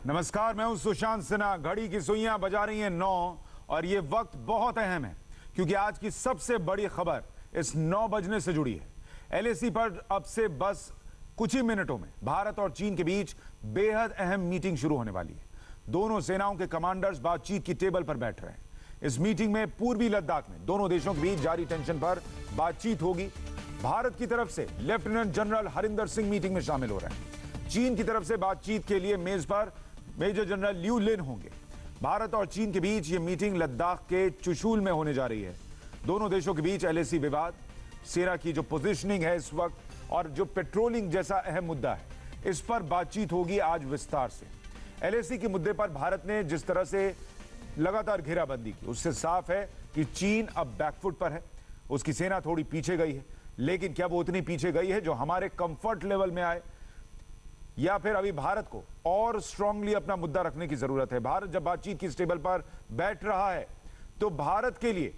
नमस्कार, मैं हूं सुशांत सिन्हा। घड़ी की सुइयां बजा रही हैं 9 और ये वक्त बहुत अहम है क्योंकि आज की सबसे बड़ी खबर इस 9 बजने से जुड़ी है। एलएसी पर अब से बस कुछ ही मिनटों में भारत और चीन के बीच बेहद अहम मीटिंग शुरू होने वाली है। दोनों सेनाओं के कमांडर्स बातचीत की टेबल पर बैठ रहे हैं। इस मीटिंग में पूर्वी लद्दाख में दोनों देशों के बीच जारी टेंशन पर बातचीत होगी। भारत की तरफ से lieutenant general Harinder Singh meeting में शामिल हो रहे हैं। चीन की तरफ से बातचीत के लिए मेज पर मेजर जनरल लियू लिन होंगे। भारत और चीन के बीच यह मीटिंग लद्दाख के चुशूल में होने जा रही है। दोनों देशों के बीच एलएसी विवाद, सेना की जो पोजीशनिंग है इस वक्त और जो पेट्रोलिंग जैसा अहम मुद्दा है, इस पर बातचीत होगी आज विस्तार से। एलएसी के मुद्दे पर भारत ने जिस तरह से लगातार घेराबंदी की, उससे साफ है कि चीन अब बैकफुट पर है। उसकी सेना थोड़ी पीछे गई है, लेकिन क्या वो उतनी पीछे गई है जो हमारे कंफर्ट लेवल में आए, या फिर अभी भारत को और स्ट्रांगली अपना मुद्दा रखने की जरूरत है? भारत जब बातचीत की इस टेबल पर बैठ रहा है तो भारत के लिए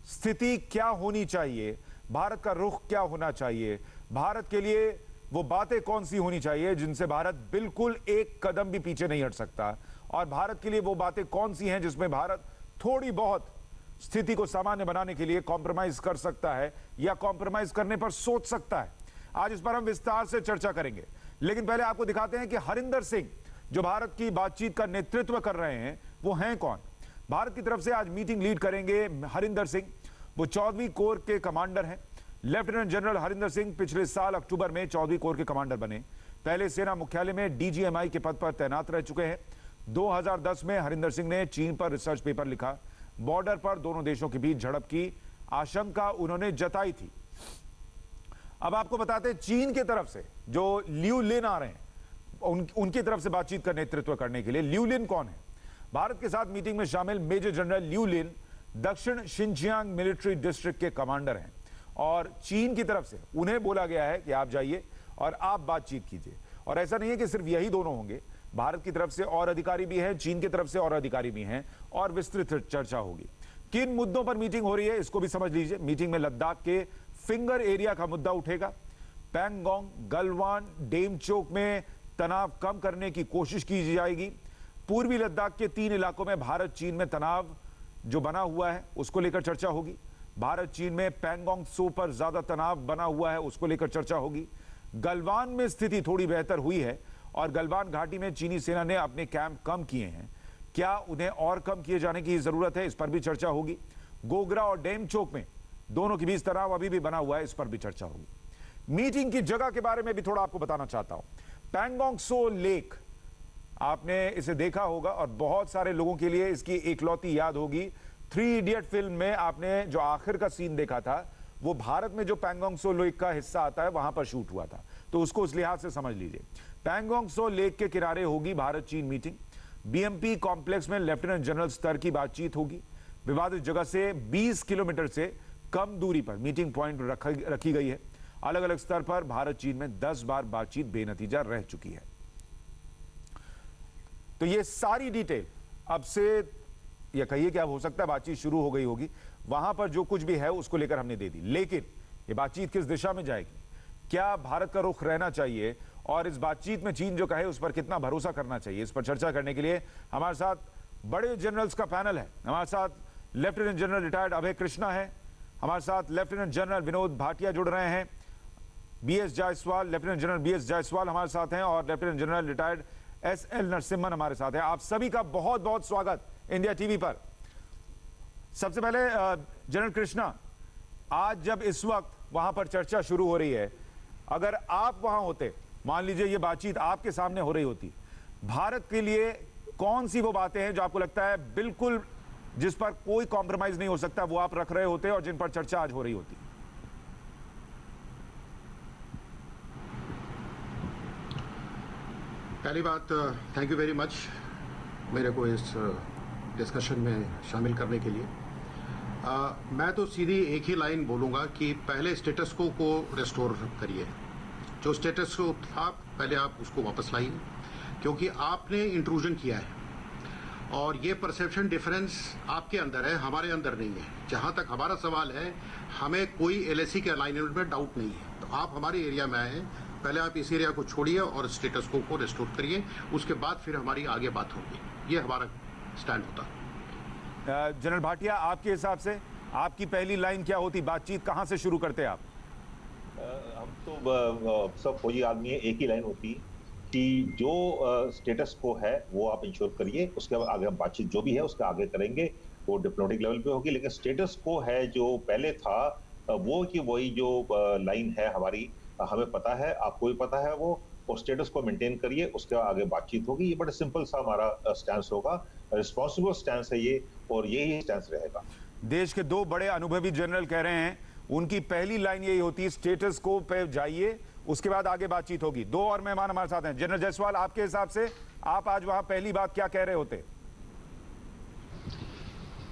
स्थिति क्या होनी चाहिए, भारत का रुख क्या होना चाहिए, भारत के लिए वो बातें कौन सी होनी चाहिए जिनसे भारत बिल्कुल एक कदम भी पीछे नहीं हट सकता, और भारत के लिए वो बातें कौन सी हैं जिसमें भारत थोड़ी बहुत स्थिति को सामान्य बनाने के लिए कॉम्प्रोमाइज कर सकता है या कॉम्प्रोमाइज करने पर सोच सकता है। आज इस पर हम विस्तार से चर्चा करेंगे, लेकिन पहले आपको दिखाते हैं कि हरिंदर सिंह जो भारत की बातचीत का नेतृत्व कर रहे हैं वो हैं कौन। भारत की तरफ से आज मीटिंग लीड करेंगे हरिंदर सिंह। वो 14वीं कोर के कमांडर हैं। लेफ्टिनेंट जनरल हरिंदर सिंह पिछले साल अक्टूबर में 14वीं कोर के कमांडर बने। पहले सेना मुख्यालय में डीजीएमआई के पद पर तैनात रह चुके हैं। 2010 में हरिंदर सिंह ने चीन पर रिसर्च पेपर लिखा। बॉर्डर पर दोनों देशों के बीच झड़प की आशंका उन्होंने जताई थी। अब आपको बताते हैं, चीन की तरफ से जो लियू लिन आ रहे हैं, उनकी तरफ से बातचीत का नेतृत्व करने के लिए लियू लिन कौन है? भारत के साथ मीटिंग में शामिल मेजर जनरल लियू लिन दक्षिण शिनजियांग मिलिट्री डिस्ट्रिक्ट के कमांडर हैं, और चीन की तरफ से उन्हें बोला गया है कि आप जाइए और आप बातचीत कीजिए। और ऐसा नहीं है कि सिर्फ यही दोनों होंगे, भारत की तरफ से और अधिकारी भी हैं, चीन की तरफ से और अधिकारी भी हैं, और विस्तृत चर्चा होगी। किन मुद्दों पर मीटिंग हो रही है इसको भी समझ लीजिए। मीटिंग में लद्दाख के फिंगर एरिया का मुद्दा उठेगा। पैंगोंग, गलवान, डेमचोक में तनाव कम करने की कोशिश की जाएगी। पूर्वी लद्दाख के 3 इलाकों में भारत चीन में तनाव जो बना हुआ है उसको लेकर चर्चा होगी। भारत चीन में पैंगोंग सो पर ज्यादा तनाव बना हुआ है, उसको लेकर चर्चा होगी। गलवान में स्थिति थोड़ी बेहतर हुई है और गलवान घाटी में चीनी सेना ने अपने कैंप कम किए हैं, क्या उन्हें और कम किए जाने की जरूरत है, इस पर भी चर्चा होगी। गोगरा और डेमचोक में दोनों के बीच तनाव अभी भी बना हुआ है, इस पर भी चर्चा होगी। मीटिंग की जगह के बारे में भी थोड़ा आपको बताना चाहता हूं। पैंगोंग सो लेक, आपने इसे देखा होगा और बहुत सारे लोगों के लिए इसकी एकलौती याद होगी। 3 इडियट फिल्म में आपने जो आखिर का सीन देखा था, वो भारत में जो पैंगोंग सो लेक का हिस्सा आता है वहां पर शूट हुआ था, तो उसको उस लिहाज से समझ लीजिए। पैंगोंग सो लेक के किनारे होगी भारत चीन मीटिंग। बीएमपी कॉम्प्लेक्स में लेफ्टिनेंट जनरल स्तर की बातचीत होगी। विवादित जगह से 20 किलोमीटर से कम दूरी पर मीटिंग पॉइंट रखी गई है। अलग अलग स्तर पर भारत चीन में 10 बार बातचीत बेनतीजा रह चुकी है। तो ये सारी डिटेल अब से, या कहिए कि अब हो सकता है बातचीत शुरू हो गई होगी, वहां पर जो कुछ भी है उसको लेकर हमने दे दी। लेकिन ये बातचीत किस दिशा में जाएगी, क्या भारत का रुख रहना चाहिए, और इस बातचीत में चीन जो कहे उस पर कितना भरोसा करना चाहिए, इस पर चर्चा करने के लिए हमारे साथ बड़े जनरल्स का पैनल है। हमारे साथ lieutenant general retired Abhay Krishna है, हमारे साथ लेफ्टिनेंट जनरल विनोद भाटिया जुड़ रहे हैं, BS Jaiswal, lieutenant general BS Jaiswal हमारे साथ हैं, और lieutenant general retired SL Narasimhan हमारे साथ हैं। आप सभी का बहुत बहुत स्वागत इंडिया टीवी पर। सबसे पहले जनरल कृष्णा, आज जब इस वक्त वहां पर चर्चा शुरू हो रही है, अगर आप वहां होते, मान लीजिए ये बातचीत आपके सामने हो रही होती, भारत के लिए कौन सी वो बातें हैं जो आपको लगता है बिल्कुल जिस पर कोई कॉम्प्रोमाइज नहीं हो सकता, वो आप रख रहे होते और जिन पर चर्चा आज हो रही होती? पहली बात, थैंक यू वेरी मच मेरे को इस डिस्कशन में शामिल करने के लिए। मैं तो सीधी एक ही लाइन बोलूँगा कि पहले स्टेटस को रेस्टोर करिए। जो स्टेटस को था पहले आप उसको वापस लाइए, क्योंकि आपने इंट्रूजन किया है और ये परसेप्शन डिफरेंस आपके अंदर है, हमारे अंदर नहीं है। जहाँ तक हमारा सवाल है, हमें कोई एलएसी के अलाइनमेंट में डाउट नहीं है। तो आप हमारे एरिया में आए, पहले आप इस एरिया को छोड़िए और स्टेटस को रेस्टोर करिए, उसके बाद फिर हमारी आगे बात होगी। ये हमारा स्टैंड होता है। जनरल भाटिया, आपके हिसाब से आपकी पहली लाइन क्या होती, बातचीत कहां से शुरू करते आप? हम तो सब फौजी आदमी है, एक ही लाइन होती कि जो स्टेटस को है वो आप इंश्योर करिए, उसके बाद आगे हम बातचीत जो भी है उसका आगे करेंगे, वो डिप्लोमेटिक लेवल पे होगी। लेकिन स्टेटस को है जो पहले था वो कि वही जो लाइन है हमारी, हमें पता है, आपको भी पता है वो, और स्टेटस को मेंटेन करिए, उसके बाद आगे बातचीत होगी। ये बड़ा सिंपल सा हमारा स्टैंस होगा, रिस्पॉन्सिबल स्टैंस है ये, और यही स्टैंस रहेगा। देश के दो बड़े अनुभवी जनरल कह रहे हैं उनकी पहली लाइन यही होती है, स्टेटस को पे जाइए, उसके बाद आगे बातचीत होगी। दो और मेहमान हमारे साथ हैं। जनरल जायसवाल, आपके हिसाब से आप आज वहां पहली बात क्या कह रहे होते?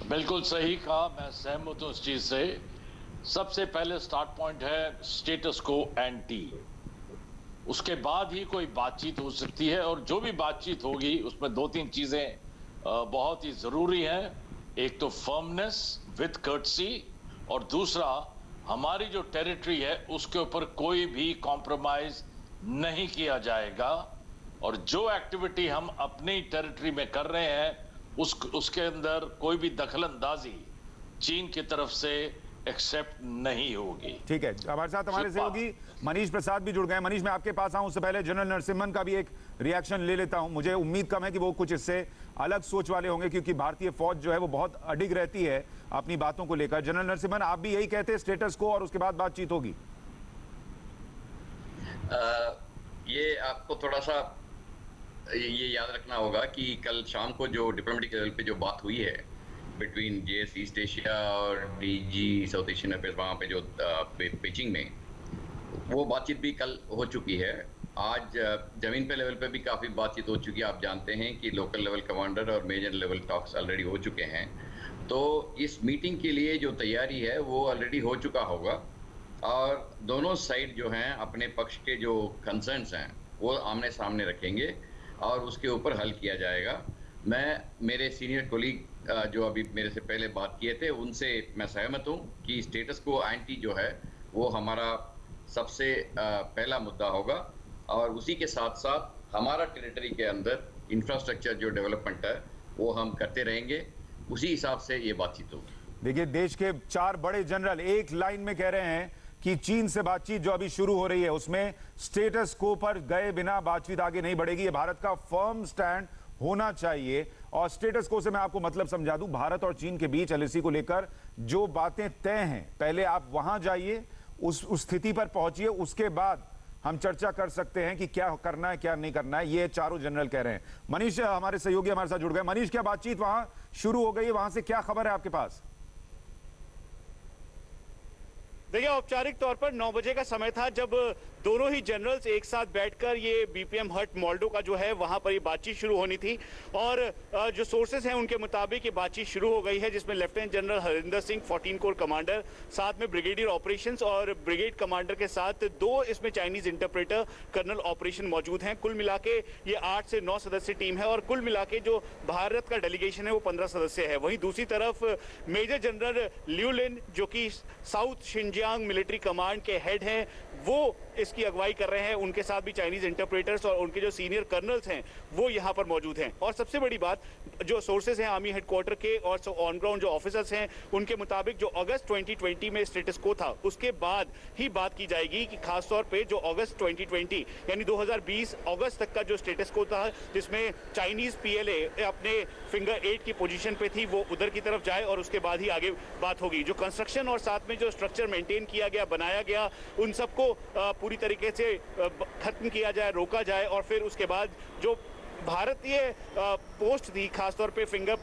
बिल्कुल सही कहा, मैं सहमत हूं इस चीज से। सबसे पहले स्टार्ट पॉइंट है स्टेटस को एंटी, उसके बाद ही कोई बातचीत हो सकती है, और जो भी बातचीत होगी उसमें दो तीन चीजें बहुत ही जरूरी हैं। एक तो फर्मनेस विद कर्टसी, और दूसरा हमारी जो टेरिटरी है उसके ऊपर कोई भी कॉम्प्रोमाइज नहीं किया जाएगा, और जो एक्टिविटी हम अपनी टेरिटरी में कर रहे हैं उसके अंदर कोई भी दखलंदाजी चीन की तरफ से एक्सेप्ट नहीं होगी। ठीक है, हमारे साथ हमारे सहयोगी मनीष प्रसाद भी जुड़ गए। मनीष, मैं आपके पास आऊं उससे पहले जनरल नरसिम्हन का भी एक रिएक्शन ले लेता हूं। मुझे उम्मीद कम है कि वो कुछ इससे अलग सोच वाले होंगे, क्योंकि भारतीय फौज जो है वो बहुत अडिग रहती है अपनी बातों को लेकर। जनरल नरसिम्हन, आप भी यही कहते हैं, स्टेटस को और उसके बाद बातचीत होगी? ये आपको थोड़ा सा ये याद रखना होगा कि कल शाम को जो डिप्लोमेटिक लेवल पे जो बात हुई है बिटवीन जेएस ईस्ट एशिया और डीजी साउथ एशियन अफेयर्स, वहाँ पे जो पिचिंग में, वो बातचीत भी कल हो चुकी है। आज जमीन पे लेवल पे भी काफ़ी बातचीत हो चुकी है। आप जानते हैं कि लोकल लेवल कमांडर और मेजर लेवल टॉक्स ऑलरेडी हो चुके हैं। तो इस मीटिंग के लिए जो तैयारी है वो ऑलरेडी हो चुका होगा, और दोनों साइड जो हैं अपने पक्ष के जो कंसर्न्स हैं वो आमने सामने रखेंगे और उसके ऊपर हल किया जाएगा। मैं मेरे सीनियर कोलीग जो अभी मेरे से पहले बात किए थे उनसे मैं सहमत हूँ कि स्टेटस को एंटी जो है वो हमारा सबसे पहला मुद्दा होगा, और उसी के साथ साथ हमारा टेरिटरी के अंदर इंफ्रास्ट्रक्चर जो डेवलपमेंट है वो हम करते रहेंगे, उसी हिसाब से ये बातचीत होगी। देखिए, देश के चार बड़े जनरल एक लाइन में कह रहे हैं कि चीन से बातचीत जो अभी शुरू हो रही है उसमें स्टेटस को पर गए बिना बातचीत आगे नहीं बढ़ेगी। ये भारत का फर्म स्टैंड होना चाहिए। और स्टेटस को से मैं आपको मतलब समझा दूं, भारत और चीन के बीच एलएसी को लेकर जो बातें तय हैं, पहले आप वहां जाइए, उस स्थिति पर पहुंचिए, उसके बाद हम चर्चा कर सकते हैं कि क्या करना है क्या नहीं करना है। ये चारों जनरल कह रहे हैं। मनीष, हमारे सहयोगी हमारे साथ जुड़ गए। मनीष, क्या बातचीत वहां शुरू हो गई है? वहां से क्या खबर है आपके पास? देखिए, औपचारिक तौर पर 9 बजे का समय था जब दोनों ही जनरल्स एक साथ बैठकर ये बीपीएम हट मोल्डो का जो है वहां पर ये बातचीत शुरू होनी थी, और जो सोर्सेस हैं उनके मुताबिक ये बातचीत शुरू हो गई है, जिसमें lieutenant general Harinder Singh 14 core commander, साथ में ब्रिगेडियर ऑपरेशंस और ब्रिगेड कमांडर के साथ 2 इसमें चाइनीज इंटरप्रेटर कर्नल ऑपरेशन मौजूद हैं। कुल मिला के ये 8 से 9 सदस्य टीम है, और कुल मिला के जो भारत का डेलीगेशन है वो 15 सदस्य है। वहीं दूसरी तरफ मेजर जनरल लिu लिन, जो कि साउथ शिनजियांग मिलिट्री कमांड के हेड हैं, वो इसकी अगुवाई कर रहे हैं। उनके साथ भी चाइनीज इंटरप्रेटर्स और उनके जो सीनियर कर्नल्स हैं वो यहाँ पर मौजूद हैं। और सबसे बड़ी बात, जो सोर्सेज हैं आर्मी हेडक्वार्टर के और ऑन ग्राउंड जो ऑफिसर्स हैं उनके मुताबिक जो अगस्त 2020 में स्टेटस को था उसके बाद ही बात की जाएगी कि खासतौर पे जो अगस्त 2020 यानी 2020 अगस्त तक का जो स्टेटस को था, जिसमें चाइनीज पीएलए अपने फिंगर 8 की पोजीशन पे थी, वो उधर की तरफ जाए और उसके बाद ही आगे बात होगी। जो कंस्ट्रक्शन और साथ में जो स्ट्रक्चर मेंटेन किया गया, बनाया गया, उन सबको पूरी तरीके से खत्म किया जाए, रोका जाए, और फिर उसके बाद जो भारतीय पोस्ट थी खासतौर पे फिंगर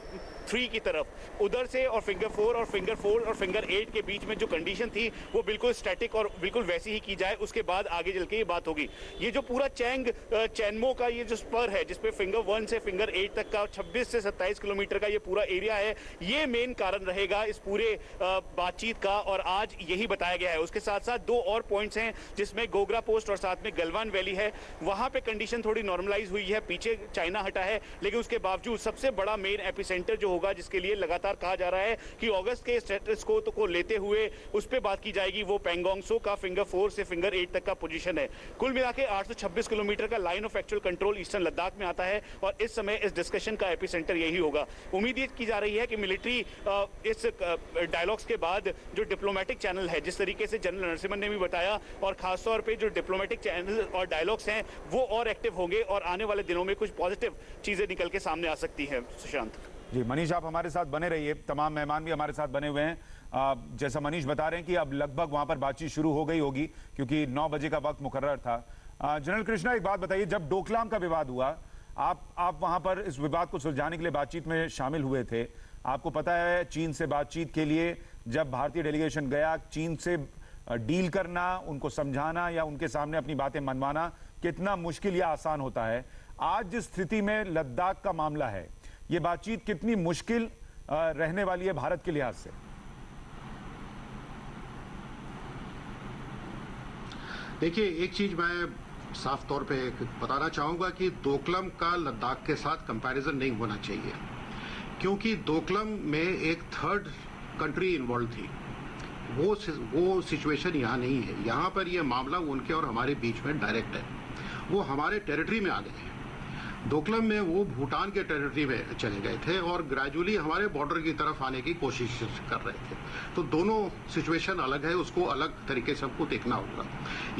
3 की तरफ, उधर से और फिंगर 4 और फिंगर 8 के बीच में जो कंडीशन थी वो बिल्कुल स्टैटिक और बिल्कुल वैसी ही की जाए। उसके बाद आगे चल के ये बात होगी। ये जो पूरा चैनमो का ये जो स्पर है, जिसपे फिंगर 1 से फिंगर 8 तक का 26 से 27 किलोमीटर का ये पूरा एरिया है, ये मेन कारण रहेगा इस पूरे बातचीत का, और आज यही बताया गया है। उसके साथ साथ 2 और पॉइंट्स हैं, जिसमें गोगरा पोस्ट और साथ में गलवान वैली है। वहां पे कंडीशन थोड़ी नॉर्मलाइज हुई है, पीछे चाइना हटा है, लेकिन उसके बावजूद सबसे बड़ा मेन एपिसेंटर जो होगा, जिसके लिए लगातार कहा जा रहा है कि अगस्त के स्टेटस को लेते हुए उस पर बात की जाएगी। वो पैंगोंग त्सो का फिंगर 4 से फिंगर 8 तक का पोजीशन है। कुल मिला के 826 किलोमीटर का line of actual control eastern Ladakh में आता है और इस समय इस डिस्कशन का एपिसेंटर यही होगा। उम्मीद ये की जा रही है कि मिलिट्री इस डायलॉग्स के बाद जो डिप्लोमेटिक चैनल है, जिस तरीके से जनरल नरसिम्हन ने भी बताया, और खासतौर पे जो डिप्लोमेटिक चैनल और डायलॉग्स हैं वो और एक्टिव होंगे और आने वाले दिनों में कुछ पॉजिटिव चीजें निकल के सामने आ सकती हैं। सुशांत जी, मनीष आप हमारे साथ बने रहिए, तमाम मेहमान भी हमारे साथ बने हुए हैं। जैसा मनीष बता रहे हैं कि अब लगभग वहां पर बातचीत शुरू हो गई होगी क्योंकि 9 बजे का वक्त मुकर्रर था। जनरल कृष्णा, एक बात बताइए, जब डोकलाम का विवाद हुआ, आप वहां पर इस विवाद को सुलझाने के लिए बातचीत में शामिल हुए थे। आपको पता है चीन से बातचीत के लिए जब भारतीय डेलीगेशन गया, चीन से डील करना, उनको समझाना या उनके सामने अपनी बातें मनवाना कितना मुश्किल या आसान होता है। आज जिस स्थिति में लद्दाख का मामला है, ये बातचीत कितनी मुश्किल रहने वाली है भारत के लिहाज से? देखिए, एक चीज मैं साफ तौर पे बताना चाहूंगा कि डोकलाम का लद्दाख के साथ कंपैरिजन नहीं होना चाहिए, क्योंकि डोकलाम में एक थर्ड कंट्री इन्वॉल्व थी। वो सिचुएशन यहाँ नहीं है। यहाँ पर ये मामला उनके और हमारे बीच में डायरेक्ट है। वो हमारे टेरिटरी में आ गए हैं। डोकलाम में वो भूटान के टेरिटरी में चले गए थे और ग्रेजुअली हमारे बॉर्डर की तरफ आने की कोशिश कर रहे थे। तो दोनों सिचुएशन अलग है, उसको अलग तरीके से हमको देखना होगा।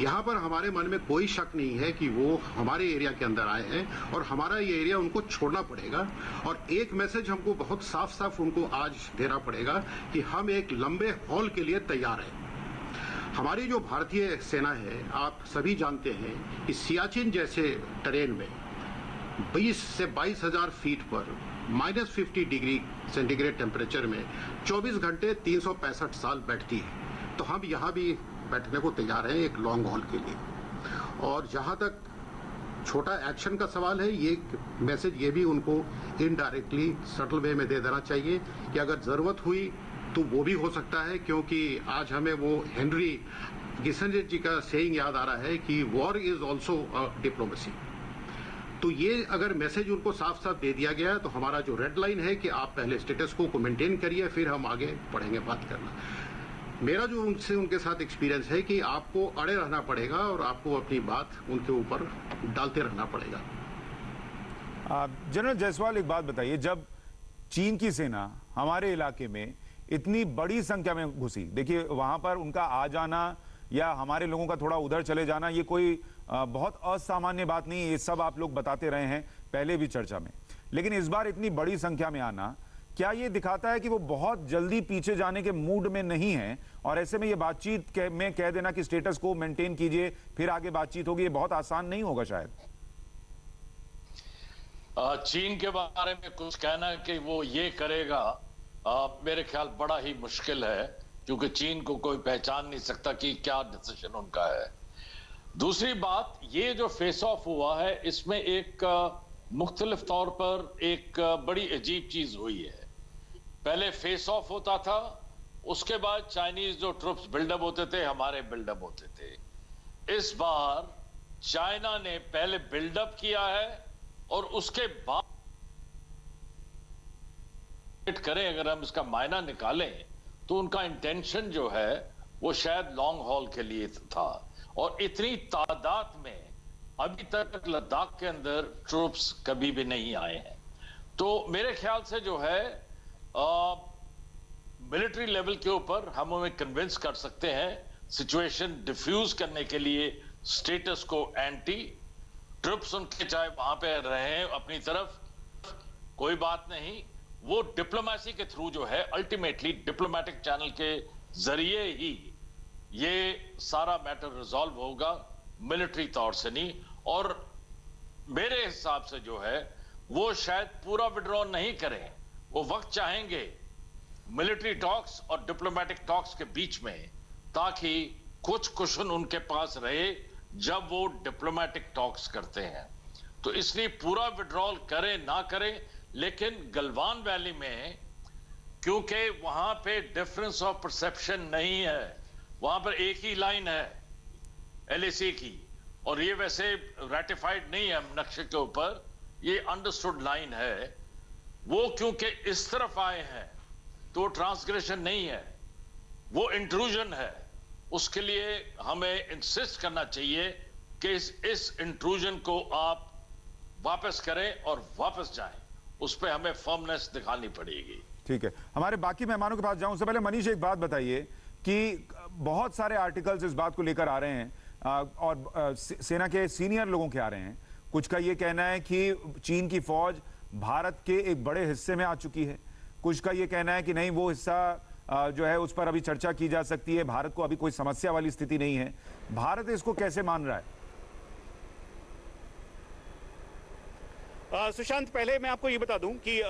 यहाँ पर हमारे मन में कोई शक नहीं है कि वो हमारे एरिया के अंदर आए हैं और हमारा ये एरिया उनको छोड़ना पड़ेगा। और एक मैसेज हमको बहुत साफ साफ उनको आज देना पड़ेगा कि हम एक लंबे हॉल के लिए तैयार हैं। हमारी जो भारतीय सेना है, आप सभी जानते हैं कि सियाचिन जैसे टरेन में 20 से 22,000 फीट पर -50 डिग्री सेंटीग्रेड टेम्परेचर में 24 घंटे 365 साल बैठती है। तो हम यहाँ भी बैठने को तैयार हैं एक लॉन्ग हॉल के लिए। और जहाँ तक छोटा एक्शन का सवाल है, ये मैसेज ये भी उनको इनडायरेक्टली सटल वे में दे देना चाहिए कि अगर जरूरत हुई तो वो भी हो सकता है, क्योंकि आज हमें वो हेनरी किसिंजर जी का सेइंग याद आ रहा है कि वॉर इज ऑल्सो डिप्लोमेसी। तो ये अगर मैसेज उनको साफ साफ दे दिया गया है तो हमारा जो रेड लाइन है कि आप पहले स्टेटस को मेंटेन करिए, फिर हम आगे बढ़ेंगे बात करना। मेरा जो उनके साथ एक्सपीरियंस है कि आपको अड़े रहना पड़ेगा और आपको अपनी बात उनके ऊपर डालते रहना पड़ेगा। जनरल जायसवाल, एक बात बताइए, जब चीन की सेना हमारे इलाके में इतनी बड़ी संख्या में घुसी, देखिए वहां पर उनका आ जाना या हमारे लोगों का थोड़ा उधर चले जाना, ये कोई बहुत असामान्य बात नहीं है। ये सब आप लोग बताते रहे हैं पहले भी चर्चा में, लेकिन इस बार इतनी बड़ी संख्या में आना, क्या ये दिखाता है कि वो बहुत जल्दी पीछे जाने के मूड में नहीं है? और ऐसे में ये बातचीत में कह देना कि स्टेटस को मेंटेन कीजिए फिर आगे बातचीत होगी, ये बहुत आसान नहीं होगा शायद। चीन के बारे में कुछ कहना कि वो ये करेगा, मेरे ख्याल बड़ा ही मुश्किल है, क्योंकि चीन को कोई पहचान नहीं सकता कि क्या डिसीजन उनका है। दूसरी बात, ये जो फेस ऑफ हुआ है, इसमें एक मुख्तलिफ तौर पर एक बड़ी अजीब चीज हुई है। पहले फेस ऑफ होता था, उसके बाद चाइनीज जो ट्रुप्स बिल्डअप होते थे, हमारे बिल्डअप होते थे। इस बार चाइना ने पहले बिल्डअप किया है और उसके बाद करें, अगर हम इसका मायना निकालें तो उनका इंटेंशन जो है वो शायद लॉन्ग हॉल के लिए था। और इतनी तादाद में अभी तक लद्दाख के अंदर ट्रूप्स कभी भी नहीं आए हैं। तो मेरे ख्याल से जो है मिलिट्री लेवल के ऊपर हम उन्हें कन्विंस कर सकते हैं सिचुएशन डिफ्यूज करने के लिए, स्टेटस को एंटी, ट्रूप्स उनके चाहे वहां पे रहे अपनी तरफ, कोई बात नहीं, वो डिप्लोमेसी के थ्रू जो है, अल्टीमेटली डिप्लोमेटिक चैनल के जरिए ही ये सारा मैटर रिजॉल्व होगा, मिलिट्री तौर से नहीं। और मेरे हिसाब से जो है वो शायद पूरा विड्रॉ नहीं करें, वो वक्त चाहेंगे मिलिट्री टॉक्स और डिप्लोमेटिक टॉक्स के बीच में, ताकि कुछ कुशन उनके पास रहे जब वो डिप्लोमेटिक टॉक्स करते हैं। तो इसलिए पूरा विड्रॉल करें ना करें, लेकिन गलवान वैली में क्योंकि वहां पे डिफरेंस ऑफ परसेप्शन नहीं है, वहां पर एक ही लाइन है एलएसी की, और ये वैसे रैटिफाइड नहीं है नक्शे के ऊपर, ये अंडरस्टूड लाइन है। वो क्योंकि इस तरफ आए हैं तो ट्रांसग्रेशन नहीं है, वो इंट्रूजन है। उसके लिए हमें इंसिस्ट करना चाहिए कि इस इंट्रूजन को आप वापस करें और वापस जाएं। उस पर हमें फर्मनेस दिखानी पड़ेगी। ठीक है, हमारे बाकी मेहमानों के पास जाऊं उससे पहले मनीष एक बात बताइए कि बहुत सारे आर्टिकल्स इस बात को लेकर आ रहे हैं और सेना के सीनियर लोगों के आ रहे हैं। कुछ का ये कहना है कि चीन की फौज भारत के एक बड़े हिस्से में आ चुकी है, कुछ का ये कहना है कि नहीं, वो हिस्सा जो है उस पर अभी चर्चा की जा सकती है, भारत को अभी कोई समस्या वाली स्थिति नहीं है। भारत इसको कैसे मान रहा है? सुशांत, पहले मैं आपको ये बता दूं कि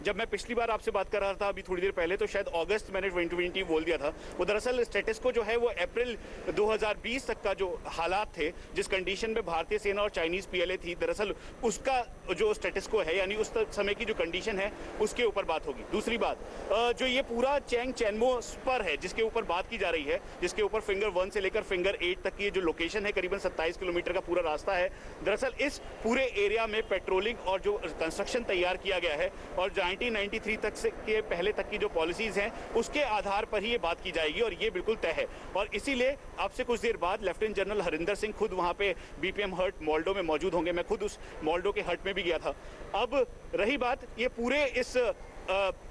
जब मैं पिछली बार आपसे बात कर रहा था अभी थोड़ी देर पहले, तो शायद अगस्त मैंने 2020 बोल दिया था। वो दरअसल स्टेटस को जो है वो अप्रैल 2020 तक का जो हालात थे, जिस कंडीशन में भारतीय सेना और चाइनीज पीएलए थी, दरअसल उसका जो स्टेटस को है, यानी उस समय की जो कंडीशन है उसके ऊपर बात होगी। दूसरी बात, जो ये पूरा चैंग चैनमो स्पर है जिसके ऊपर बात की जा रही है, जिसके ऊपर फिंगर 1 से लेकर फिंगर 8 तक की जो लोकेशन है, करीबन 27 किलोमीटर का पूरा रास्ता है। दरअसल इस पूरे एरिया में पेट्रोलिंग और जो कंस्ट्रक्शन तैयार किया गया है और 1993 तक से के पहले तक की जो पॉलिसीज हैं उसके आधार पर ही ये बात की जाएगी और ये बिल्कुल तय है। और इसीलिए अब से कुछ देर बाद लेफ्टिनेंट जनरल हरिंदर सिंह खुद वहां पे बीपीएम हर्ट मोल्डो में मौजूद होंगे। मैं खुद उस मोल्डो के हर्ट में भी गया था। अब रही बात ये पूरे इस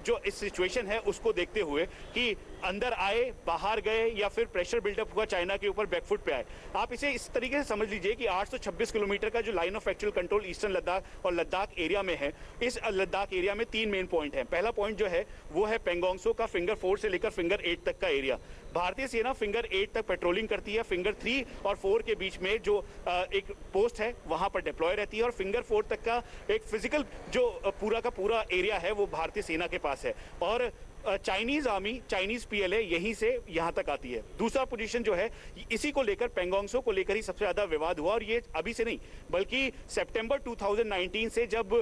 जो इस सिचुएशन है उसको देखते हुए कि अंदर आए, बाहर गए या फिर प्रेशर बिल्डअप हुआ चाइना के ऊपर, बैकफुट पे आए, आप इसे इस तरीके से समझ लीजिए कि 826 किलोमीटर का जो line of actual control eastern Ladakh और लद्दाख एरिया में है, इस लद्दाख एरिया में 3 मेन पॉइंट हैं। पहला पॉइंट जो है वो है पेंगोंगसो का फिंगर 4 से लेकर फिंगर 8 तक का एरिया। भारतीय सेना फिंगर 8 तक पेट्रोलिंग करती है, फिंगर 3 और 4 के बीच में जो एक पोस्ट है वहां पर डिप्लॉय रहती है, और फिंगर 4 तक का एक फिजिकल जो पूरा का पूरा एरिया है वो भारतीय सेना के पास है। और चाइनीज आर्मी, चाइनीज पीएलए यहीं से यहां तक आती है। दूसरा पोजीशन जो है, इसी को लेकर पेंगोंगसो को लेकर ही सबसे ज्यादा विवाद हुआ, और ये अभी से नहीं बल्कि सितंबर 2019 से जब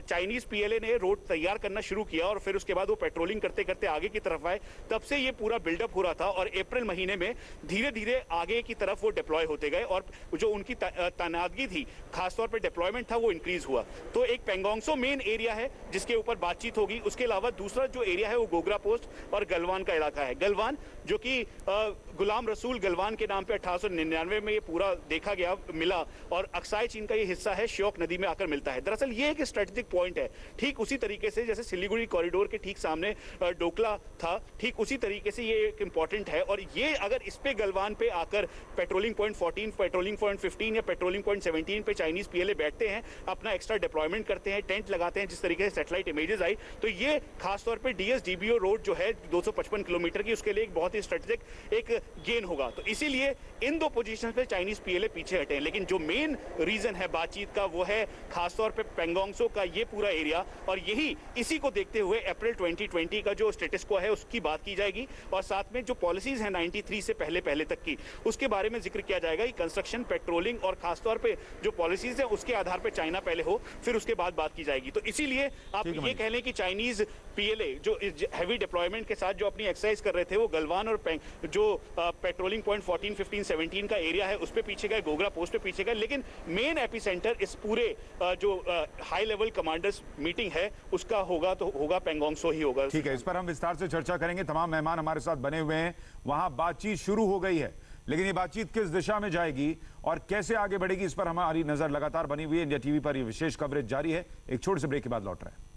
चाइनीज पीएलए ने रोड तैयार करना शुरू किया और फिर उसके बाद वो पेट्रोलिंग करते करते आगे की तरफ आए, तब से ये पूरा बिल्डअप हो रहा था। और अप्रैल महीने में धीरे धीरे आगे की तरफ वो डिप्लॉय होते गए और जो उनकी तैनातगी थी, खासतौर पर डिप्लॉयमेंट था, वो इंक्रीज हुआ। तो एक पेंगोंगसो मेन एरिया है जिसके ऊपर बातचीत होगी। उसके अलावा दूसरा जो एरिया है वो गोगरा पोस्ट और गलवान का इलाका है। गलवान जो कि गुलाम रसूल गलवान के नाम पे 1899 में ये पूरा देखा गया, मिला, और अक्साई चीन का ये हिस्सा है, श्योक नदी में आकर मिलता है। दरअसल ये एक स्ट्रेटेजिक पॉइंट है, ठीक उसी तरीके से जैसे सिलीगुड़ी कॉरिडोर के ठीक सामने डोकला था, ठीक उसी तरीके से ये एक इंपॉर्टेंट है। और ये अगर इस पे गलवान पे आकर पेट्रोलिंग पॉइंट 14, पेट्रोलिंग पॉइंट 15 या पेट्रोलिंग पॉइंट 17 पे चाइनीज पीएलए बैठते हैं, अपना एक्स्ट्रा डिप्लॉयमेंट करते हैं, टेंट लगाते हैं, जिस तरीके से सैटेलाइट इमेजेस आई, तो ये खासतौर पर डीएसडीबीओ रोड जो है 255 किलोमीटर की, उसके लिए एक बहुत ही स्ट्रेटेजिक एक गेन होगा। तो इसीलिए इन दो पोजीशन पे चाइनीज पीएलए पीछे हटे हैं। लेकिन जो मेन रीजन है बातचीत का वो है खासतौर पे पेंगोंगसो का ये पूरा एरिया, और यही इसी को देखते हुए अप्रैल 2020 का जो स्टेटस को है उसकी बात की जाएगी, और साथ में जो पॉलिसीज है 93 से पहले तक की, उसके बारे में जिक्र किया जाएगा कि कंस्ट्रक्शन, पेट्रोलिंग और खासतौर पे जो पॉलिसीज है उसके आधार पर चाइना पहले हो, फिर उसके बाद बात की जाएगी। तो इसीलिए आप ये कह लें कि चाइनीज पीएलए जो हैवी डिप्लॉयमेंट के साथ जो अपनी एक्सरसाइज कर रहे थे, वो गलवान और जो पेट्रोलिंग पॉइंट 14, 15, 17 का एरिया है उस पे पीछे गए, गोगरा पोस्ट पे पीछे गए, लेकिन मेन एपिसेंटर इस पूरे जो हाई लेवल कमांडर्स मीटिंग है उसका होगा तो होगा पेंगोंगसो ही होगा। ठीक है, इस पर हम विस्तार से चर्चा करेंगे। तमाम मेहमान हमारे साथ बने हुए हैं, वहां बातचीत शुरू हो गई है, लेकिन ये बातचीत किस दिशा में जाएगी और कैसे आगे बढ़ेगी, इस पर हमारी नजर लगातार बनी हुई है। इंडिया टीवी पर ये विशेष कवरेज जारी है। एक छोटे से ब्रेक के बाद लौट रहे हैं।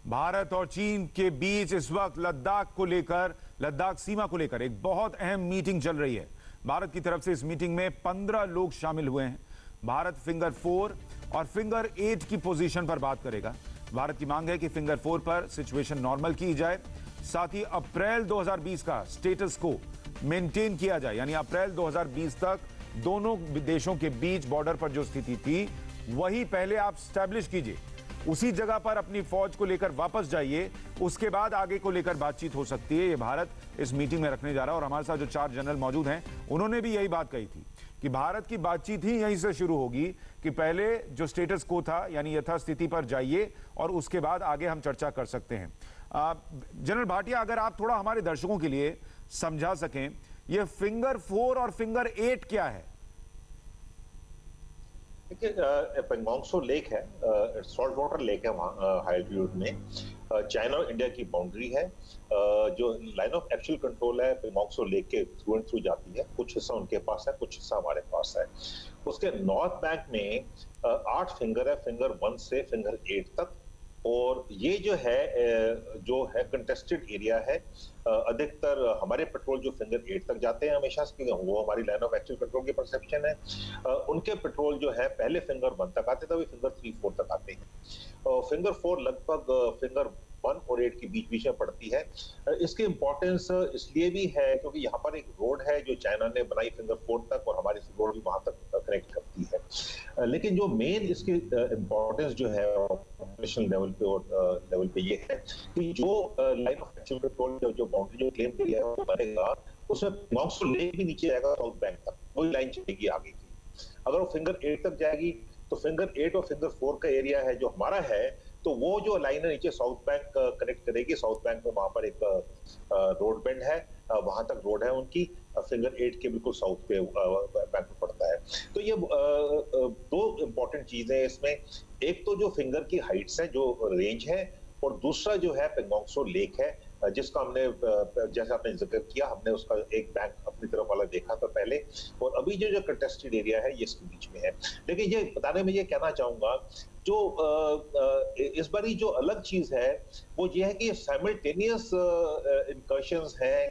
भारत और चीन के बीच इस वक्त लद्दाख को लेकर, लद्दाख सीमा को लेकर एक बहुत अहम मीटिंग चल रही है। भारत की तरफ से इस मीटिंग में 15 लोग शामिल हुए हैं। भारत फिंगर 4 और फिंगर 8 की पोजीशन पर बात करेगा। भारत की मांग है कि फिंगर 4 पर सिचुएशन नॉर्मल की जाए, साथ ही अप्रैल 2020 का स्टेटस को मेंटेन किया जाए, यानी अप्रैल 2020 तक दोनों देशों के बीच बॉर्डर पर जो स्थिति थी वही पहले आप स्टैब्लिश कीजिए, उसी जगह पर अपनी फौज को लेकर वापस जाइए, उसके बाद आगे को लेकर बातचीत हो सकती है। ये भारत इस मीटिंग में रखने जा रहा है। और हमारे साथ जो 4 जनरल मौजूद हैं उन्होंने भी यही बात कही थी कि भारत की बातचीत ही यहीं से शुरू होगी कि पहले जो स्टेटस को था यानी यथास्थिति पर जाइए और उसके बाद आगे हम चर्चा कर सकते हैं। जनरल भाटिया, अगर आप थोड़ा हमारे दर्शकों के लिए समझा सकें, ये फिंगर 4 और फिंगर 8 क्या है? देखिए पेंगोंगसो लेक है, सॉल्ट वाटर लेक है वहाँ हाई एल्टीट्यूड में। चाइना और इंडिया की बाउंड्री है। जो लाइन ऑफ एक्चुअल कंट्रोल है पेंगोंगसो लेक के थ्रू एंड थ्रू जाती है। कुछ हिस्सा उनके पास है, कुछ हिस्सा हमारे पास है। उसके नॉर्थ बैंक में 8 फिंगर है, फिंगर 1 से फिंगर 8 तक। और ये जो है कंटेस्टेड एरिया है। अधिकतर हमारे पेट्रोल जो फिंगर 8 तक जाते हैं हमेशा से, वो हमारी लाइन ऑफ एक्चुअल कंट्रोल की परसेप्शन है। उनके पेट्रोल जो है पहले फिंगर 1 तक आते थे, अभी फिंगर 3, 4 तक आते हैं। फिंगर 4 लगभग फिंगर 1 और 8 के बीच में पड़ती है। इसकी इंपॉर्टेंस इसलिए भी है क्योंकि यहाँ पर एक रोड है जो चाइना ने बनाई फिंगर 4 तक, और हमारी रोड भी वहां तक कनेक्ट करती है। लेकिन जो मेन इसकी इंपॉर्टेंस जो है ऑपरेशनल लेवल पे और लेवल पे ये है कि जो लाइन ऑफ एक्चुअल कंट्रोल जो बाउंड्री जो क्लेम किया है वो बनेगा, उसमें पेंगोंगसो लेक भी नीचे जाएगा साउथ बैंक तक, वही लाइन चलेगी आगे की। अगर वो फिंगर 8 तक जाएगी तो फिंगर 8 और फिंगर 4 का एरिया है जो हमारा है, तो वो जो लाइन है नीचे साउथ बैंक कनेक्ट करेगी। साउथ बैंक में वहां पर एक रोड बेंड है, वहां तक रोड है उनकी। फिंगर 8 के बिल्कुल साउथ पे बैंक में पड़ता है। तो ये 2 इंपॉर्टेंट चीजें हैं इसमें। एक तो जो फिंगर की हाइट्स है, जो रेंज है, और दूसरा जो है पेंगोंगसो लेक है, जिसका हमने जैसे आपने जिक्र किया, हमने उसका एक बैंक अपनी तरफ वाला देखा था पहले, और अभी जो कंटेस्टेड एरिया है ये इसके बीच में है। लेकिन ये बताने में ये कहना चाहूंगा, जो इस बारी जो अलग चीज है वो ये है कि साइमल्टेनियस इनकर्शंस हैं।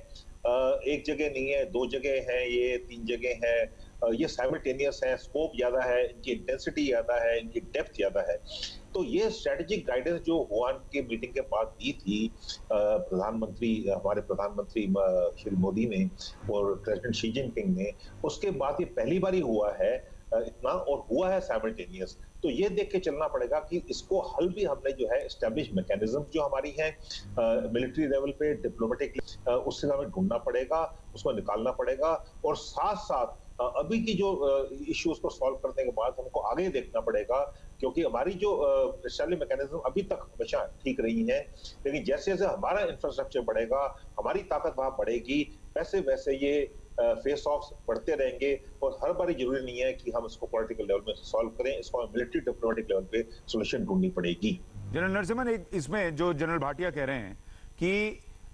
एक जगह नहीं है, 2 जगह है, ये 3 जगह है। ये साइमल्टेनियस है, स्कोप ज्यादा है, इनकी इंटेंसिटी ज्यादा है, इनकी डेप्थ ज्यादा है। तो ये स्ट्रेटेजिक गाइडेंस जो हुआन की मीटिंग के बाद दी थी हमारे प्रधानमंत्री श्री मोदी ने और प्रेसिडेंट शी जिनपिंग ने, उसके बाद ये पहली बार ही हुआ है इतना, और हुआ है साइमल्टेनियस। तो ये देख के चलना पड़ेगा कि इसको हल भी हमने जो है एस्टेब्लिश मैकेनिज्म जो हमारी है मिलिट्री लेवल पे, डिप्लोमेटिक, उससे हमें ढूंढना पड़ेगा, उसको निकालना पड़ेगा। और साथ साथ अभी की जो इश्यूज को सॉल्व करने के बाद हमको आगे देखना पड़ेगा, क्योंकि हमारी जो एस्टेब्लिश मैकेनिज्म अभी तक हमेशा ठीक रही है, लेकिन जैसे जैसे हमारा इंफ्रास्ट्रक्चर बढ़ेगा, हमारी ताकत वहां बढ़ेगी, वैसे वैसे ये फेस ऑफ बढ़ते रहेंगे। और हर बार जरूरी नहीं है कि हम इसको पॉलिटिकल लेवल में सॉल्व करें, इसको मिलिट्री डिप्लोमेटिक लेवल पे सॉल्यूशन ढूंढनी पड़ेगी। जनरल नरसिम्हन, एक इसमें जो जनरल भाटिया कह रहे हैं कि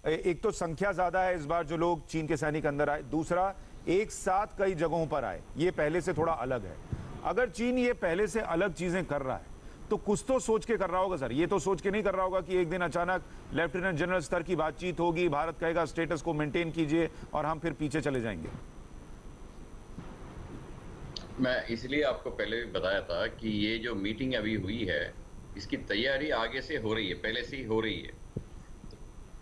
एक तो संख्या ज्यादा है इस बार जो लोग चीन के सैनिक अंदर आए, दूसरा एक साथ कई जगहों पर आए, ये पहले से थोड़ा अलग है। अगर चीन ये पहले से अलग चीजें कर रहा है तो कुछ तो सोच के कर रहा होगा सर, ये तो सोच के नहीं कर रहा होगा कि एक दिन अचानक लेफ्टिनेंट जनरल स्तर की बातचीत होगी, भारत कहेगा स्टेटस को मेंटेन कीजिए और हम फिर पीछे चले जाएंगे। मैं इसलिए आपको पहले भी बताया था कि ये जो मीटिंग अभी हुई है इसकी तैयारी आगे से हो रही है, पहले से ही हो रही है।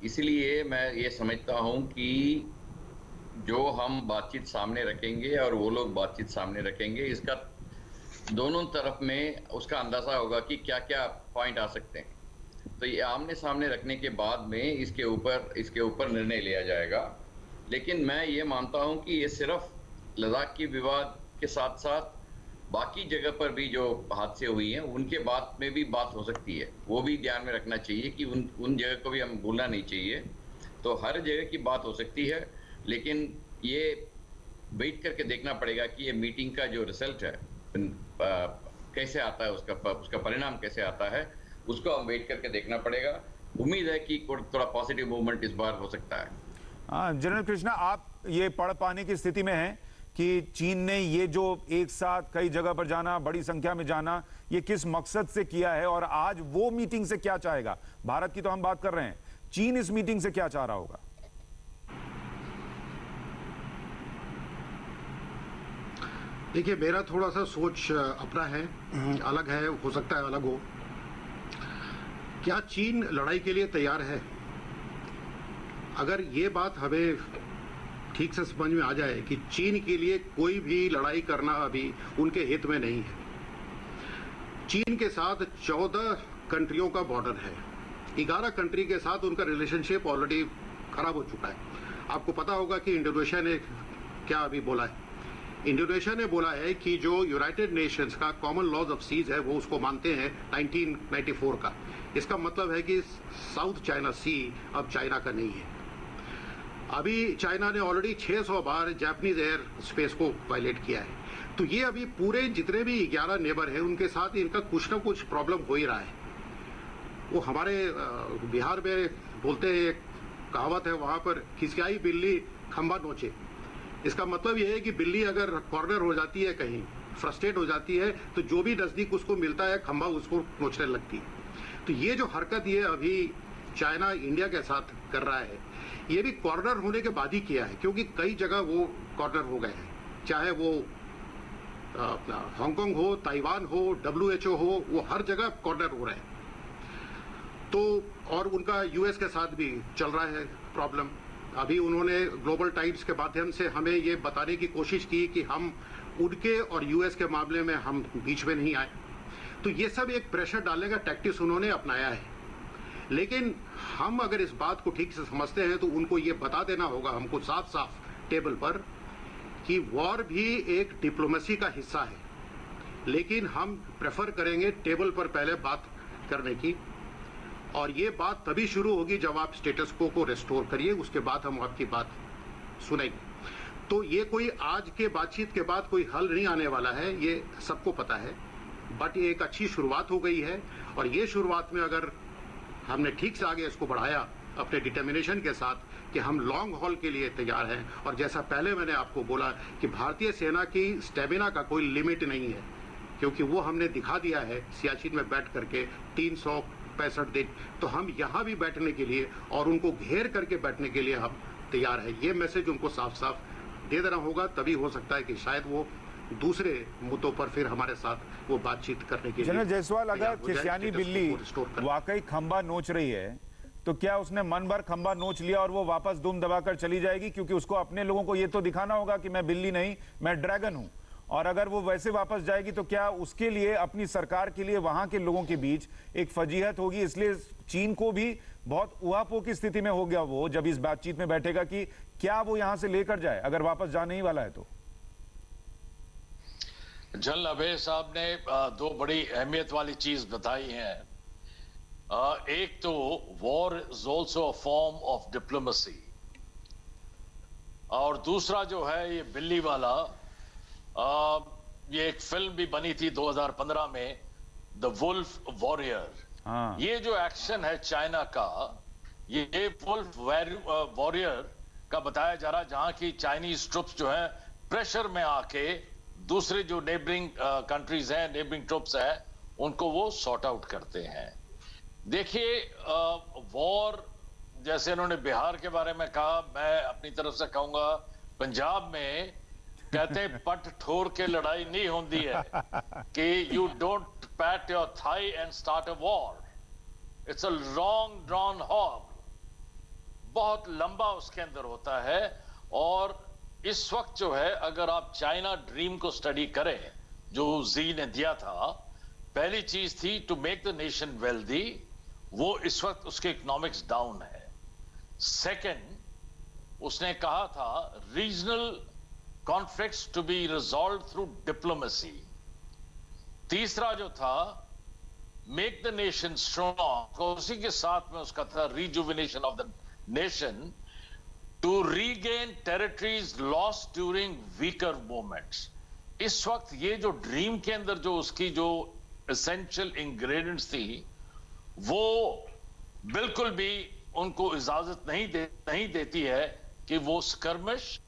इसलिए मैं ये समझता हूं कि जो हम बातचीत सामने रखेंगे और वो लोग बातचीत सामने रखेंगे, इसका दोनों तरफ में उसका अंदाजा होगा कि क्या क्या पॉइंट आ सकते हैं। तो ये आमने सामने रखने के बाद में इसके ऊपर निर्णय लिया जाएगा। लेकिन मैं ये मानता हूं कि ये सिर्फ लद्दाख की विवाद के साथ साथ बाकी जगह पर भी जो हादसे हुई हैं उनके बाद में भी बात हो सकती है, वो भी ध्यान में रखना चाहिए कि उन जगह को भी हम भूलना नहीं चाहिए। तो हर जगह की बात हो सकती है, लेकिन ये वेट करके देखना पड़ेगा कि ये मीटिंग का जो रिजल्ट है कैसे आता है, उसका परिणाम कैसे आता है, उसको हम वेट करके देखना पड़ेगा। उम्मीद है कि थोड़ा पॉजिटिव मूवमेंट इस बार हो सकता है। जनरल कृष्णा, आप ये पढ़ पाने की स्थिति में हैं कि चीन ने ये जो एक साथ कई जगह पर जाना, बड़ी संख्या में जाना, ये किस मकसद से किया है और आज वो मीटिंग से क्या चाहेगा? भारत की तो हम बात कर रहे हैं, चीन इस मीटिंग से क्या चाह रहा होगा? देखिए, मेरा थोड़ा सा सोच अपना है, अलग है, हो सकता है अलग हो। क्या चीन लड़ाई के लिए तैयार है? अगर ये बात हमें ठीक से समझ में आ जाए कि चीन के लिए कोई भी लड़ाई करना अभी उनके हित में नहीं है। चीन के साथ 14 कंट्रियों का बॉर्डर है, 11 कंट्री के साथ उनका रिलेशनशिप ऑलरेडी खराब हो चुका है। आपको पता होगा कि इंडोनेशिया ने क्या अभी बोला है। इंडोनेशिया ने बोला है कि जो यूनाइटेड नेशंस का कॉमन लॉज ऑफ सीज है वो उसको मानते हैं 1994 का। इसका मतलब है कि साउथ चाइना सी अब चाइना का नहीं है। अभी चाइना ने ऑलरेडी 600 बार जापानीज एयर स्पेस को वायलेट किया है। तो ये अभी पूरे जितने भी 11 नेबर हैं उनके साथ इनका कुछ ना कुछ प्रॉब्लम हो ही रहा है। वो हमारे बिहार में बोलते हैं, कहावत है वहां पर, खिसियाई बिल्ली खंबा नोचे। इसका मतलब यह है कि बिल्ली अगर कॉर्नर हो जाती है, कहीं फ्रस्ट्रेट हो जाती है, तो जो भी नजदीक उसको मिलता है खंबा उसको नोचने लगती है। तो ये जो हरकत ये अभी चाइना इंडिया के साथ कर रहा है, ये भी कॉर्नर होने के बाद ही किया है, क्योंकि कई जगह वो कॉर्नर हो गए हैं, चाहे वो हांगकांग हो, ताइवान हो, WHO हो, वो हर जगह कॉर्नर हो रहे हैं। तो और उनका यूएस के साथ भी चल रहा है प्रॉब्लम। अभी उन्होंने ग्लोबल टाइम्स के माध्यम से हमें ये बताने की कोशिश की कि हम उनके और यूएस के मामले में हम बीच में नहीं आए। तो ये सब एक प्रेशर डालने का टैक्टिक्स उन्होंने अपनाया है। लेकिन हम अगर इस बात को ठीक से समझते हैं तो उनको ये बता देना होगा हमको साफ साफ टेबल पर कि वॉर भी एक डिप्लोमेसी का हिस्सा है, लेकिन हम प्रेफर करेंगे टेबल पर पहले बात करने की। और ये बात तभी शुरू होगी जब आप स्टेटस को रेस्टोर करिए, उसके बाद हम आपकी बात सुनेंगे। तो ये कोई आज के बातचीत के बाद कोई हल नहीं आने वाला है, ये सबको पता है, बट ये एक अच्छी शुरुआत हो गई है। और ये शुरुआत में अगर हमने ठीक से आगे इसको बढ़ाया अपने डिटर्मिनेशन के साथ कि हम लॉन्ग हॉल के लिए तैयार हैं, और जैसा पहले मैंने आपको बोला कि भारतीय सेना की स्टेमिना का कोई लिमिट नहीं है, क्योंकि वो हमने दिखा दिया है सियाचिन में बैठ करके 365 दिन। तो हम यहाँ भी बैठने के लिए और उनको घेर करके बैठने के लिए हम तैयार है। ये मैसेज उनको साफ साफ दे देना होगा, तभी हो सकता है कि शायद वो दूसरे मुद्दों पर फिर हमारे साथ वो बातचीत करने के लिए। जनरल जायसवाल, अगर खिसियानी बिल्ली वाकई खंबा नोच रही है तो क्या उसने मन भर खंबा नोच लिया और वो वापस दुम दबाकर चली जाएगी? क्योंकि उसको अपने लोगों को ये तो दिखाना होगा कि मैं बिल्ली नहीं, मैं ड्रैगन हूं। और अगर वो वैसे वापस जाएगी तो क्या उसके लिए, अपनी सरकार के लिए वहां के लोगों के बीच एक फजीहत होगी? इसलिए चीन को भी बहुत उहापोह की स्थिति में हो गया वो, जब इस बातचीत में बैठेगा कि क्या वो यहां से लेकर जाए अगर वापस जाने ही वाला है तो। जनरल अभय साहब ने दो बड़ी अहमियत वाली चीज बताई है। एक तो war is also a form of diplomacy, और दूसरा जो है ये बिल्ली वाला, ये एक फिल्म भी बनी थी 2015 में, द वुल्फ वॉरियर। ये जो एक्शन है चाइना का, ये वुल्फ वॉरियर का बताया जा रहा, जहां की चाइनीज ट्रुप्स जो है प्रेशर में आके दूसरे जो नेबरिंग कंट्रीज हैं, नेबरिंग ट्रुप्स हैं, उनको वो सॉर्ट आउट करते हैं। देखिए, वॉर जैसे इन्होंने बिहार के बारे में कहा, मैं अपनी तरफ से कहूंगा पंजाब में कहते हैं पट ठोर के लड़ाई नहीं होती है कि you don't pat your thigh and start a war. It's a long drawn haul, बहुत लंबा उसके अंदर होता है। और इस वक्त जो है, अगर आप चाइना ड्रीम को स्टडी करें जो जी ने दिया था, पहली चीज थी to make the nation wealthy, वो इस वक्त उसके इकोनॉमिक्स डाउन है। सेकंड, उसने कहा था regional conflicts to be resolve through diplomacy. तीसरा जो था मेक द नेशन स्ट्रॉन्ग, उसी के साथ में उसका था rejuvenation of the nation to regain territories lost during weaker moments. इस वक्त ये जो ड्रीम के अंदर जो उसकी जो एसेंशियल इंग्रेडिएंट्स थी, वो बिल्कुल भी उनको इजाजत नहीं देती है कि वो skirmish,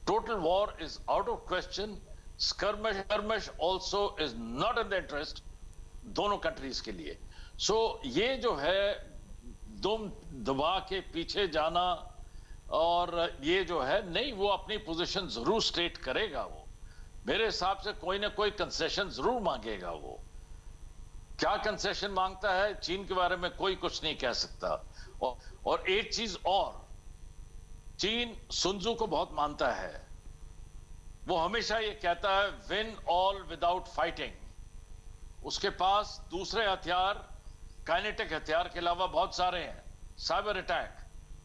total war is out of question. Skirmish also is not in the interest दोनों कंट्रीज के लिए। सो ये जो है दुम दबा के पीछे जाना, और ये जो है नहीं, वो अपनी पोजीशन जरूर स्टेट करेगा। वो मेरे हिसाब से कोई ना कोई कंसेशन जरूर मांगेगा। वो क्या कंसेशन मांगता है चीन के बारे में कोई कुछ नहीं कह सकता। और एक चीज और, चीन सुनजू को बहुत मानता है। वो हमेशा ये कहता है विन ऑल विदाउट फाइटिंग। उसके पास दूसरे हथियार, काइनेटिक हथियार के अलावा बहुत सारे हैं। साइबर अटैक,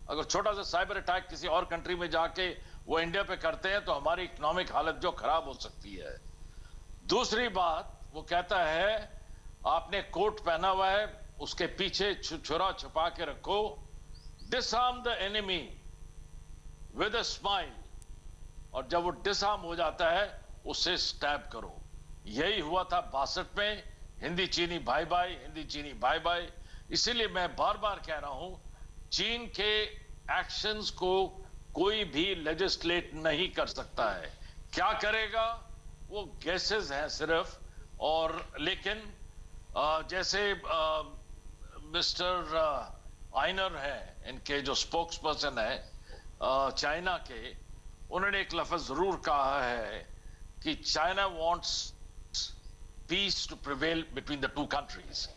अगर छोटा सा साइबर अटैक किसी और कंट्री में जाके वो इंडिया पे करते हैं तो हमारी इकोनॉमिक हालत जो खराब हो सकती है। दूसरी बात, वो कहता है आपने कोट पहना हुआ है, उसके पीछे छुरा छुपा के रखो, disarm the enemy with a smile और जब वो डिसआर्म हो जाता है उससे स्टैब करो। यही हुआ था 62 में, हिंदी चीनी भाई भाई, हिंदी चीनी भाई भाई। इसीलिए मैं बार बार कह रहा हूं, चीन के एक्शंस को कोई भी लेजिस्लेट नहीं कर सकता है। क्या करेगा वो गेसेस हैं सिर्फ। और लेकिन जैसे मिस्टर आइनर है, इनके जो स्पोक्स पर्सन है चाइना के, उन्होंने एक लफ्ज जरूर कहा है कि China wants peace to prevail between the two countries.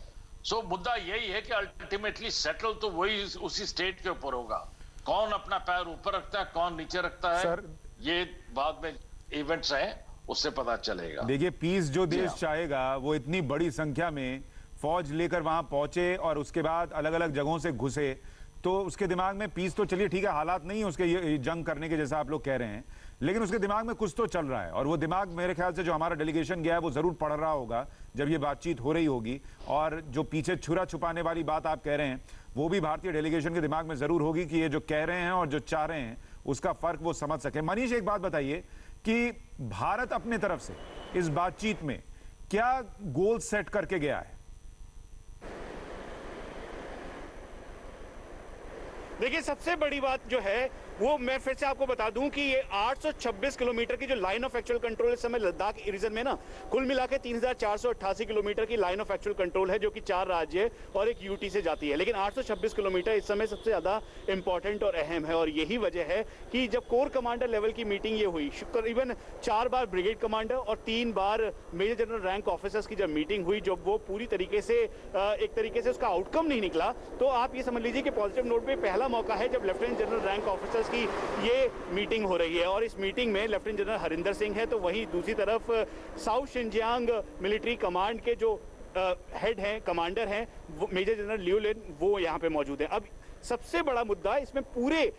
So मुद्दा यही है कि अल्टीमेटली सेटल तो वही उसी स्टेट के ऊपर होगा। कौन अपना पैर ऊपर रखता है, कौन नीचे रखता है, सर, ये बाद में इवेंट्स हैं, उससे पता चलेगा। देखिए, पीस जो देश हाँ। चाहेगा वो इतनी बड़ी संख्या में फौज लेकर वहां पहुंचे और उसके बाद अलग अलग जगहों से घुसे, तो उसके दिमाग में पीस तो चलिए ठीक है, हालात नहीं है उसके ये जंग करने के जैसा आप लोग कह रहे हैं, लेकिन उसके दिमाग में कुछ तो चल रहा है। और वो दिमाग मेरे ख्याल से जो हमारा डेलीगेशन गया है वो जरूर पढ़ रहा होगा जब ये बातचीत हो रही होगी। और जो पीछे छुरा छुपाने वाली बात आप कह रहे हैं वो भी भारतीय डेलीगेशन के दिमाग में जरूर होगी कि ये जो कह रहे हैं और जो चाह रहे हैं उसका फर्क वो समझ सके। मनीष, एक बात बताइए कि भारत अपने तरफ से इस बातचीत में क्या गोल सेट करके गया है? देखिए, सबसे बड़ी बात जो है वो मैं फिर से आपको बता दूं कि ये 826 किलोमीटर की जो लाइन ऑफ एक्चुअल कंट्रोल इस समय लद्दाख रीजन में ना कुल मिला के 3488 किलोमीटर की लाइन ऑफ एक्चुअल कंट्रोल है, जो कि 4 राज्य और एक यूटी से जाती है। लेकिन 826 किलोमीटर इस समय सबसे ज्यादा इंपॉर्टेंट और अहम है। और यही वजह है कि जब कोर कमांडर लेवल की मीटिंग ये हुई, करीबन 4 बार ब्रिगेड कमांडर और 3 बार मेजर जनरल रैंक ऑफिसर्स की जब मीटिंग हुई, जब वो पूरी तरीके से एक तरीके से उसका आउटकम नहीं निकला, तो आप ये समझ लीजिए कि पॉजिटिव नोट पे पहला मौका है जब लेफ्टिनेंट जनरल रैंक ऑफिसर्स की ये मीटिंग हो रही है। और इस मीटिंग में लेफ्टिनेंट जनरल हरिंदर सिंह है, तो वहीं दूसरी तरफ साउथ शिनजियांग मिलिट्री कमांड के जो हेड हैं, कमांडर हैं, मेजर जनरल लियू लिन, वो यहाँ पे मौजूद हैं। अब सबसे बड़ा मुद्दा इसमें पूरे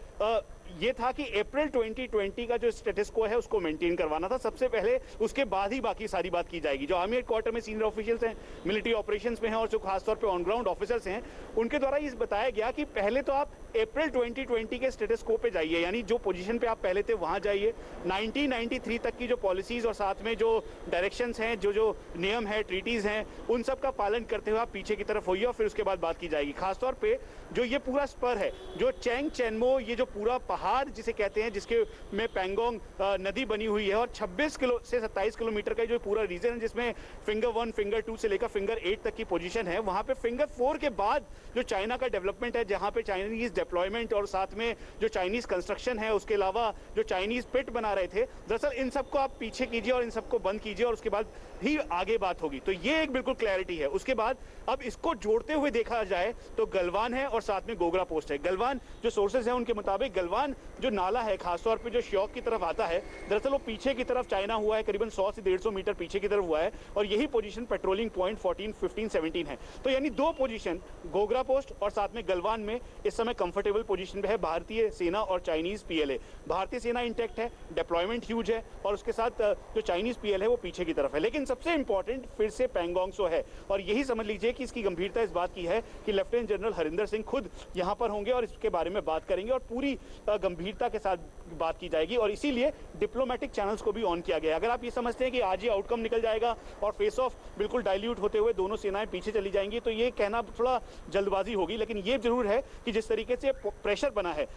ये था कि अप्रैल 2020 का जो स्टेटस को है उसको मेंटेन करवाना था सबसे पहले, उसके बाद ही बाकी सारी बात की जाएगी। जो आर्मी हेडक्वार्टर में सीनियर ऑफिशियल्स हैं, मिलिट्री ऑपरेशंस में हैं और जो खासतौर पे ऑन ग्राउंड ऑफिसर्स हैं, उनके द्वारा ये बताया गया कि पहले तो आप अप्रैल 2020 के स्टेटस को पे जाइए, यानी जो पोजीशन पे आप पहले थे वहां जाइए। 1993 तक की जो पॉलिसीज और साथ में जो डायरेक्शंस हैं, जो नियम है, ट्रीटीज हैं, उन सब का पालन करते हुए आप पीछे की तरफ होइए और फिर उसके बाद बात की जाएगी। खासतौर पे जो ये पूरा स्पर है, जो चेंग चेनमो, ये जो पूरा पहाड़ जिसे कहते हैं, जिसके में पैंगोंग नदी बनी हुई है, और 26 किलो से 27 किलोमीटर का जो पूरा रीजन है, जिसमें फिंगर 1, फिंगर 2 से लेकर फिंगर 8 तक की पोजीशन है, वहां पे फिंगर 4 के बाद जो चाइना का डेवलपमेंट है, जहां पे चाइनीज डेप्लॉयमेंट और साथ में जो चाइनीज कंस्ट्रक्शन है, उसके अलावा जो चाइनीज पिट बना रहे थे, दरअसल इन सबको आप पीछे कीजिए और इन सबको बंद कीजिए और उसके बाद ही आगे बात होगी। तो ये एक बिल्कुल क्लैरिटी है। उसके बाद अब इसको जोड़ते हुए देखा जाए तो गलवान है और साथ में गोगरा पोस्ट है। गलवान जो सोर्सेज हैं उनके मुताबिक गलवान जो नाला है, खासतौर पे जो श्योक की तरफ आता है, दरअसल वो पीछे की तरफ चाइना हुआ है, करीबन 100 से 150 मीटर पीछे की तरफ हुआ है, और यही पोजीशन पेट्रोलिंग पॉइंट 14, 15, 17 है। तो यानी 2 पोजीशन गोगरा पोस्ट और साथ में गलवान में इस समय कंफर्टेबल पोजीशन पे है भारतीय सेना और चाइनीज पीएलए। भारतीय सेना इंटैक्ट है, डिप्लॉयमेंट ह्यूज है, और उसके साथ जो चाइनीज पीएलए है वो पीछे की तरफ है। लेकिन सबसे इंपॉर्टेंट फिर से पैंगोंग सो है, और यही समझ लीजिए कि इसकी गंभीरता इस बात की है कि लेफ्टिनेंट जनरल हरिंदर सिंह खुद यहां पर होंगे और इसके बारे में बात करेंगे और पूरी गंभीरता के साथ बात की जाएगी। और इसीलिए डिप्लोमेटिक चैनल्स को भी ऑन किया गया। अगर आप ये समझते हैं कि आज ही आउटकम निकल जाएगा और फेस ऑफ बिल्कुल डाइल्यूट होते हुए दोनों सेनाएं पीछे चली जाएंगी, तो ये कहना थोड़ा जल्दबाजी होगी। लेकिन ये जरूर है कि जिस तरीके से प्रेशर बना है,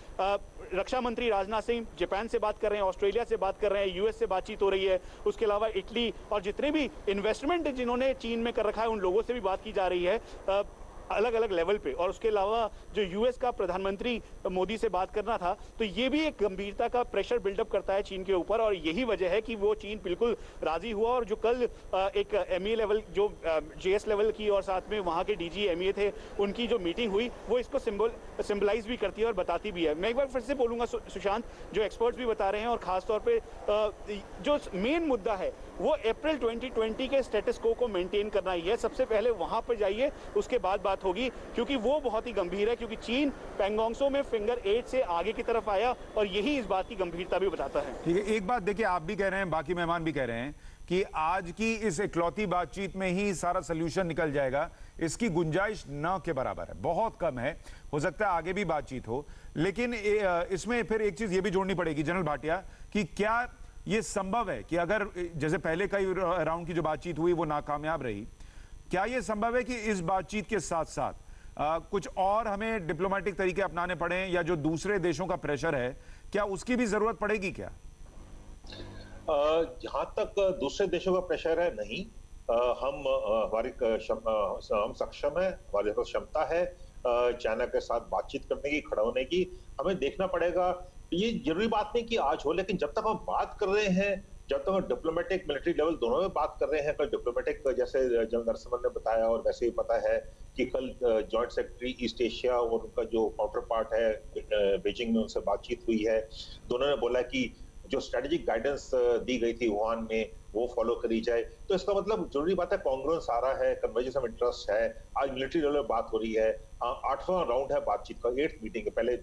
रक्षा मंत्री राजनाथ सिंह जापान से बात कर रहे हैं, ऑस्ट्रेलिया से बात कर रहे हैं, यूएस से बातचीत हो रही है, उसके अलावा इटली और जितने भी इन्वेस्टमेंट जिन्होंने चीन में कर रखा है उन लोगों से भी बात की जा रही है अलग अलग लेवल पे। और उसके अलावा जो यूएस का प्रधानमंत्री मोदी से बात करना था, तो ये भी एक गंभीरता का प्रेशर बिल्डअप करता है चीन के ऊपर, और यही वजह है कि वो चीन बिल्कुल राजी हुआ। और जो कल एक एमईए लेवल, जो जेएस लेवल की और साथ में वहाँ के डीजी एमईए थे, उनकी जो मीटिंग हुई वो इसको सिंबलाइज भी करती है और बताती भी है। मैं एक बार फिर से बोलूंगा सुशांत, जो एक्सपर्ट्स भी बता रहे हैं और खासतौर पर जो मेन मुद्दा है वो अप्रैल 2020 के स्टेटस को मेंटेन करना ही है। सबसे पहले वहां पर जाइए, उसके बाद बात होगी, क्योंकि वो बहुत ही गंभीर है, क्योंकि चीन पैंगोंगसो में फिंगर 8 से आगे की तरफ आया, और यही इस बात की गंभीरता भी बताता है। ठीक है, एक बात देखिए, आप भी कह रहे हैं, बाकी मेहमान भी कह रहे हैं कि आज की इस इकलौती बातचीत में ही सारा सोल्यूशन निकल जाएगा। इसकी गुंजाइश न के बराबर है, बहुत कम है। हो सकता है आगे भी बातचीत हो, लेकिन इसमें फिर एक चीज ये भी जोड़नी पड़ेगी जनरल भाटिया कि क्या ये संभव है कि अगर जैसे पहले कई राउंड की जो बातचीत हुई वो नाकामयाब रही, क्या ये संभव है कि इस बातचीत के साथ साथ कुछ और हमें डिप्लोमेटिक तरीके अपनाने पड़े, या जो दूसरे देशों का प्रेशर है क्या उसकी भी जरूरत पड़ेगी क्या? जहां तक दूसरे देशों का प्रेशर है, नहीं। हम सक्षम है, हमारे पास क्षमता है चाइना के साथ बातचीत करने की, खड़ा होने की। हमें देखना पड़ेगा, ये जरूरी बात नहीं कि आज हो, लेकिन जब तक हम बात कर रहे हैं, जब तक हम डिप्लोमेटिक मिलिट्री लेवल दोनों में बात कर रहे हैं, कल डिप्लोमेटिक जैसे जनरल नरसिम्हन ने बताया और वैसे ही पता है कि कल जॉइंट सेक्रेटरी ईस्ट एशिया और उनका जो काउंटर पार्ट है बीजिंग में, उनसे बातचीत हुई है। दोनों ने बोला कि जो स्ट्रेटेजिक गाइडेंस दी गई थी वुहान में वो फॉलो करी जाए। तो इसका मतलब जरूरी बात है, कांग्रेस आ रहा है, कन्वर्जेंस ऑफ इंटरेस्ट है, आज मिलिट्री लेवल में बात हो रही है। 8वां राउंड है बातचीत का, 8th मीटिंग है। पहले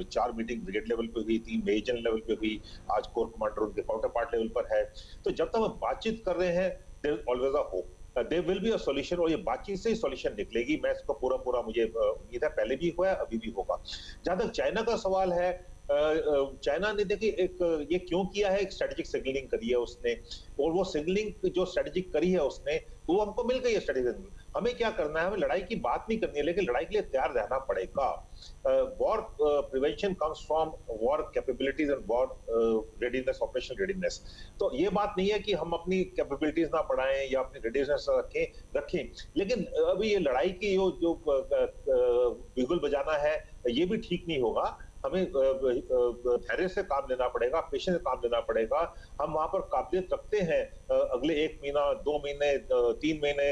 4 मीटिंग ब्रिगेड लेवल पे हुई, 3 मेजर लेवल पे हुई, आज कोर कमांडर उनके काउंटर पार्ट लेवल पर है। तो जब तक हम बातचीत कर रहे हैं, there is always a hope, there will be a solution, और ये बातचीत से ही सॉल्यूशन निकलेगी। मैं इसको पूरा मुझे उम्मीद है, पहले भी हुआ है, अभी भी होगा। जहां तक चाइना का सवाल है, चाइना ने देखिए ये क्यों किया है, एक स्ट्रेटेजिक सिग्नलिंग करी है उसने, और वो सिग्नलिंग जो स्ट्रेटेजिक करी है उसने, वो हमको मिल गई है स्ट्रेटेजिक। हमें क्या करना है, हमें लड़ाई की बात नहीं करनी है, लेकिन लड़ाई के लिए तैयार रहना पड़ेगा। War prevention comes from war capabilities and war readiness, operational readiness. तो ये बात नहीं है कि हम अपनी कैपेबिलिटीज ना बढ़ाएं या अपनी रेडीनेस रखें, लेकिन अभी ये लड़ाई की जो बिगुल बजाना है, ये भी ठीक नहीं होगा। हमें धैर्य से काम लेना पड़ेगा, पेशेंस से काम लेना पड़ेगा। हम वहां पर काबिलियत रखते हैं अगले 1 महीना, 2 महीने, 3 महीने,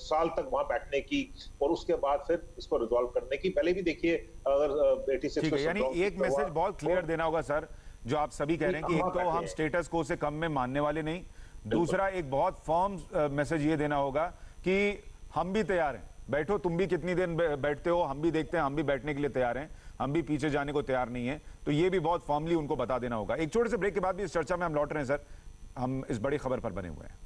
साल तक वहां बैठने की, और उसके बाद फिर इसको रिजॉल्व करने की। पहले भी देखिए, अगर 86 यानी एक मैसेज बहुत क्लियर देना होगा सर, जो आप सभी कह रहे हैं कि एक तो हम स्टेटस को से कम में मानने वाले नहीं, दूसरा एक बहुत फर्म मैसेज ये देना होगा कि हम भी तैयार हैं, बैठो, तुम भी कितनी देर बैठते हो, हम भी देखते हैं, हम भी बैठने के लिए तैयार हैं, हम भी पीछे जाने को तैयार नहीं है। तो ये भी बहुत फॉर्मली उनको बता देना होगा। एक छोटे से ब्रेक के बाद भी इस चर्चा में हम लौट रहे हैं सर, हम इस बड़ी खबर पर बने हुए हैं।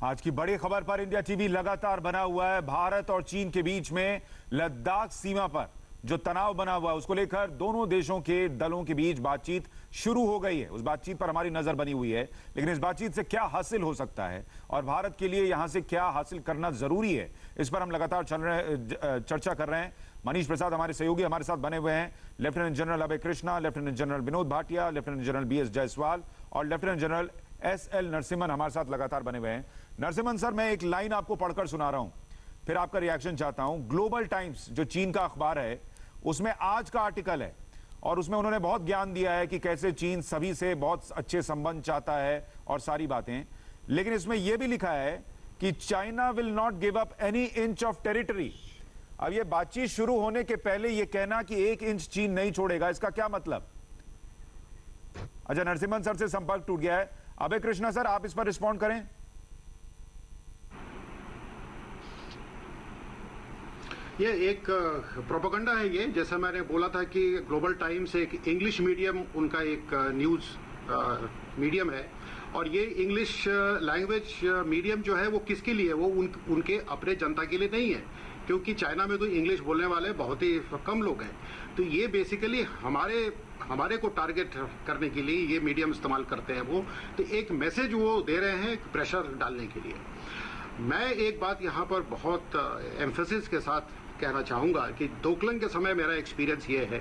आज की बड़ी खबर पर इंडिया टीवी लगातार बना हुआ है। भारत और चीन के बीच में लद्दाख सीमा पर जो तनाव बना हुआ है, उसको लेकर दोनों देशों के दलों के बीच बातचीत शुरू हो गई है। उस बातचीत पर हमारी नजर बनी हुई है, लेकिन इस बातचीत से क्या हासिल हो सकता है और भारत के लिए यहां से क्या हासिल करना जरूरी है, इस पर हम लगातार चर्चा कर रहे हैं। मनीष प्रसाद हमारे सहयोगी हमारे साथ बने हुए हैं, lieutenant general Abhay Krishna, lieutenant general Vinod Bhatia, lieutenant general BS Jaiswal और लेफ्टिनेंट जनरल SL नरसिम्हन हमारे साथ लगातार बने हुए हैं। नरसिम्हन सर, मैं एक लाइन आपको पढ़कर सुना रहा हूं, फिर आपका रिएक्शन चाहता हूं। ग्लोबल टाइम्स जो चीन का अखबार है, उसमें आज का आर्टिकल है और उसमें उन्होंने बहुत ज्ञान दिया है कि कैसे चीन सभी से बहुत अच्छे संबंध चाहता है और सारी बातें, लेकिन इसमें यह भी लिखा है कि China will not give up any inch of territory. अब ये बातचीत शुरू होने के पहले यह कहना कि 1 इंच चीन नहीं छोड़ेगा, इसका क्या मतलब? अच्छा, नरसिम्हन सर से संपर्क टूट गया है। अभय कृष्णा सर, आप इस पर रिस्पॉन्ड करें। ये एक प्रोपेगेंडा है ये, जैसा मैंने बोला था कि ग्लोबल टाइम्स एक इंग्लिश मीडियम, उनका एक न्यूज़ मीडियम है, और ये इंग्लिश लैंग्वेज मीडियम जो है वो किसके लिए, वो उनके अपने जनता के लिए नहीं है, क्योंकि चाइना में तो इंग्लिश बोलने वाले बहुत ही कम लोग हैं। तो ये बेसिकली हमारे को टारगेट करने के लिए ये मीडियम इस्तेमाल करते हैं वो। तो एक मैसेज वो दे रहे हैं प्रेशर डालने के लिए। मैं एक बात यहाँ पर बहुत एम्फेसिस के साथ कहना चाहूँगा कि डोकलाम के समय मेरा एक्सपीरियंस ये है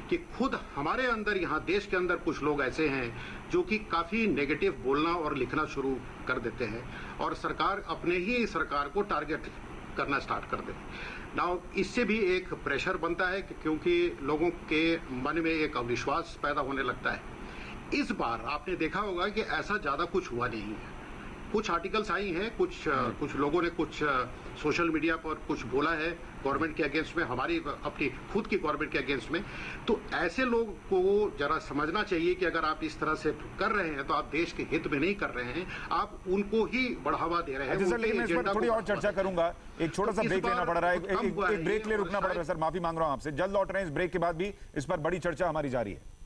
कि खुद हमारे अंदर, यहाँ देश के अंदर कुछ लोग ऐसे हैं जो कि काफ़ी नेगेटिव बोलना और लिखना शुरू कर देते हैं और अपने ही सरकार को टारगेट करना स्टार्ट कर देते हैं। नाउ इससे भी एक प्रेशर बनता है क्योंकि लोगों के मन में एक अविश्वास पैदा होने लगता है। इस बार आपने देखा होगा कि ऐसा ज़्यादा कुछ हुआ नहीं है। कुछ आर्टिकल्स आई हैं, कुछ लोगों ने कुछ सोशल मीडिया पर कुछ बोला है गवर्नमेंट के अगेंस्ट में, हमारी अपनी खुद की गवर्नमेंट के अगेंस्ट में। तो ऐसे लोग को जरा समझना चाहिए कि अगर आप इस तरह से कर रहे हैं तो आप देश के हित में नहीं कर रहे हैं, आप उनको ही बढ़ावा दे रहे हैं। सर, लेकिन मैं इस पर थोड़ी और चर्चा करूंगा। एक छोटा सा ब्रेक लेना पड़ रहा है, एक ब्रेक ले रुकना पड़ रहा है सर, माफी मांग रहा हूं आपसे। जल्द लौट रहे हैं इस ब्रेक के बाद भी, इस पर बड़ी चर्चा हमारी जारी है।